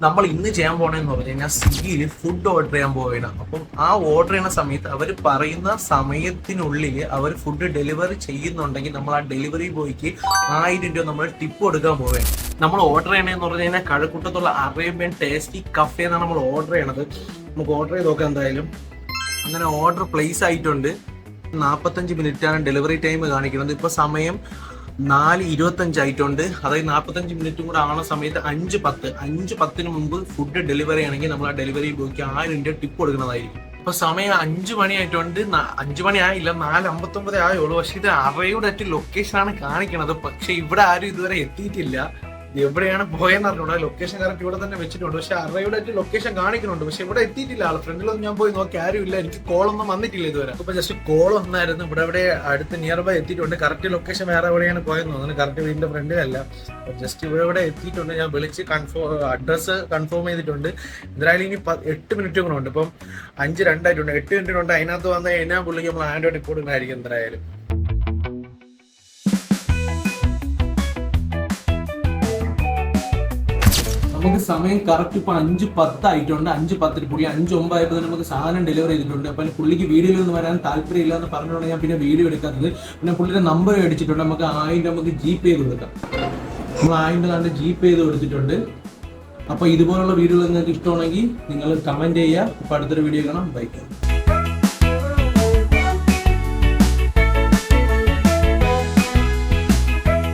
നമ്മൾ ഇന്ന് ചെയ്യാൻ പോകണമെന്ന് പറഞ്ഞു കഴിഞ്ഞാൽ സ്വിഗ്ഗിയിൽ ഫുഡ് ഓർഡർ ചെയ്യാൻ പോവുകയാണ്. അപ്പം ആ ഓർഡർ ചെയ്യുന്ന സമയത്ത് അവർ പറയുന്ന സമയത്തിനുള്ളിൽ അവർ ഫുഡ് ഡെലിവറി ചെയ്യുന്നുണ്ടെങ്കിൽ നമ്മൾ ആ ഡെലിവറി ബോയ്ക്ക് 1000 രൂപ നമ്മൾ ടിപ്പ് കൊടുക്കാൻ പോവുകയാണ്. നമ്മൾ ഓർഡർ ചെയ്യണമെന്ന് പറഞ്ഞു കഴിഞ്ഞാൽ കഴക്കൂട്ടത്തുള്ള അറേബ്യൻ ടേസ്റ്റി കഫേ എന്നാണ് നമ്മൾ ഓർഡർ ചെയ്യണത്. നമുക്ക് ഓർഡർ ചെയ്ത് നോക്കാം എന്തായാലും. അങ്ങനെ ഓർഡർ പ്ലേസ് ആയിട്ടുണ്ട്. 45 മിനിറ്റാണ് ഡെലിവറി ടൈം കാണിക്കുന്നത്. ഇപ്പോൾ സമയം 4:25 ആയിട്ടുണ്ട്. അതായത് 45 മിനിറ്റും കൂടെ ആവുന്ന സമയത്ത് 5:10 മുമ്പ് ഫുഡ് ഡെലിവറി ആണെങ്കിൽ നമ്മൾ ആ ഡെലിവറി ബോയ്ക്ക് 1000 രൂപ ടിപ്പ് കൊടുക്കുന്നതായിരിക്കും. ഇപ്പൊ സമയം 5 മണി ആയിട്ടുണ്ട്. 5 മണി ആയില്ല, 4:59 ആയുള്ളൂ. പക്ഷെ ഇത് അറയുടെ ലൊക്കേഷനാണ് കാണിക്കണത്. പക്ഷെ ഇവിടെ ആരും ഇതുവരെ എത്തിയിട്ടില്ല. എവിടെയാണ് പോയെന്ന് അറിഞ്ഞൂടാ. ലൊക്കേഷൻ കറക്റ്റ് ഇവിടെ തന്നെ വെച്ചിട്ടുണ്ട്. പക്ഷെ അറയുടെ ലൊക്കേഷൻ കാണിക്കുന്നുണ്ട്. പക്ഷെ ഇവിടെ എത്തിയിട്ടില്ല. ആൾ ഫ്രണ്ടിലൊന്നും ഞാൻ പോയി നോക്കി ആരും ഇല്ല. എനിക്ക് കോളൊന്നും വന്നിട്ടില്ല ഇതുവരെ. അപ്പൊ ജസ്റ്റ് കോൾ വന്നായിരുന്നു. ഇവിടെ അടുത്ത് നിയർ ബൈ എത്തിയിട്ടുണ്ട്. കറക്റ്റ് ലൊക്കേഷൻ വേറെ എവിടെയാണ് പോയെന്ന് തോന്നുന്നു. കറക്റ്റ് വീടിന്റെ ഫ്രണ്ടിലല്ല. ജസ്റ്റ് ഇവിടെ എത്തിയിട്ടുണ്ട്. ഞാൻ വിളിച്ച് അഡ്രസ്സ് കൺഫേം ചെയ്തിട്ടുണ്ട്. എന്തായാലും ഇനി 8 മിനിറ്റ് കൂടെ ഉണ്ട്. ഇപ്പം 5:02 ആയിട്ടുണ്ട്. 8 മിനിറ്റിനുണ്ട്. അതിനകത്ത് വന്ന് കഴിഞ്ഞാൽ പുള്ളിക്ക് നമ്മൾ ആൻഡ്രോയിഡ് ടിപ്പ് കൊടുക്കുന്നതായിരിക്കും എന്തായാലും. നമുക്ക് സമയം കറക്റ്റ് ഇപ്പൊ 5:10 ആയിട്ടുണ്ട്. 5:10 പുള്ളി 5:09 ആയപ്പോൾ നമുക്ക് സാധനം ഡെലിവറി ചെയ്തിട്ടുണ്ട്. അപ്പൊ പുള്ളിക്ക് വീഡിയോയിൽ ഒന്ന് വരാൻ താല്പര്യമില്ല എന്ന് പറഞ്ഞുകൊണ്ട് ഞാൻ പിന്നെ വീഡിയോ എടുക്കാത്തത്. പിന്നെ പുള്ളിയുടെ നമ്പർ അടിച്ചിട്ടുണ്ട്. നമുക്ക് 1000 നമുക്ക് GPay ചെയ്ത് കൊടുക്കാം. നമ്മൾ 1000 GPay ചെയ്ത് കൊടുത്തിട്ടുണ്ട്. അപ്പൊ ഇതുപോലുള്ള വീഡിയോകൾ നിങ്ങൾക്ക് ഇഷ്ടമാണെങ്കിൽ നിങ്ങൾ കമന്റ് ചെയ്യുക. അപ്പൊ അടുത്തൊരു വീഡിയോ കാണാം. ബൈ.